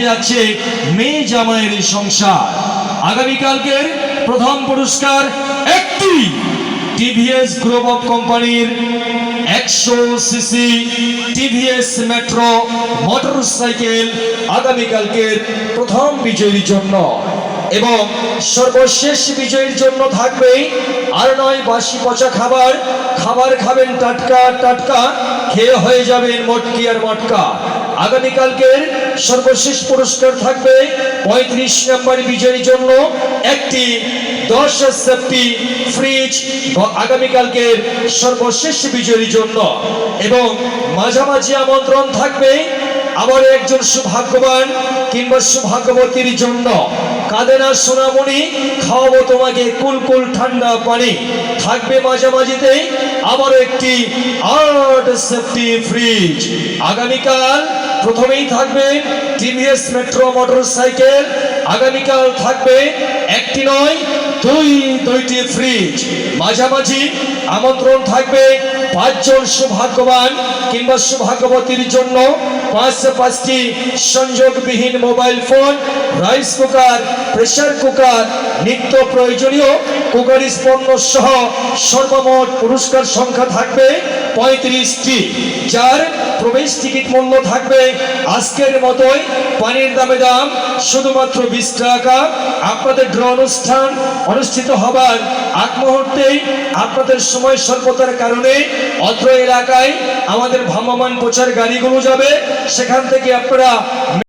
ভেঙে যাচ্ছে মেয়ে জামাইয়ের সংসার। আগামীকালকের প্রথম পুরস্কার একটি টিভিএস গ্রুপ অফ কোম্পানির 100 সিসি টিভিএস মেট্রো মোটরসাইকেল আগামীকালকের প্রথম বিজয়ীর জন্য। এবং সর্বশেষ বিজয়ীর জন্য থাকবে আর নয় বাসি পচা খাবার, খাবার খাবেন টাটকা টাটকা, খেয়ে হয়ে যাবেন মটকি আর মটকা। আগামীকালকের সর্বশেষ পুরস্কার থাকবে 35 নম্বর বিজয়ীর জন্য একটি 10 সেফটি ফ্রিজ আগামীকালকের সর্বশেষ বিজয়ীর জন্য। এবং মাঝামাঝি আমন্ত্রণ থাকবে আবার একজন সৌভাগ্যবান কিংবা সৌভাগ্যবতীর জন্য। কাঁদে না সোনামণি, খাওয়াবো তোমাকে কুলকুল ঠান্ডা পানি। থাকবে মাঝামাঝিতে আবার একটি 8 সেফটি ফ্রিজ। আগামীকাল প্রথমেই থাকবে টিভিএস মেট্রো মোটরসাইকেল। আগামীকাল থাকবে একটি নয় দুইটি ফ্রিজ। মাঝামাঝি আমন্ত্রণ থাকবে 5 জন সৌভাগ্যবান কিংবা সৌভাগ্যবতীর জন্য 5টি সংযোগবিহীন mobile phone, rice cooker, pressure cooker, নিত্য প্রয়োজনীয় কুকারিজ পণ্য সহ সর্বমোট পুরস্কার সংখ্যা থাকবে 35টি, যার প্রবেশ টিকিট মূল্য থাকবে আজকের মতোই পানির দামে দাম শুধুমাত্র 20 টাকা। আপনাদের ড্র অনুষ্ঠান অনুষ্ঠিত হবার আগ মুহূর্তেই আপনাদের সময় স্বল্পতার কারণে অত্র এলাকায় আমাদের ভ্রাম্যমাণ প্রচার গাড়িগুলো যাবে, সেখান থেকে আপনারা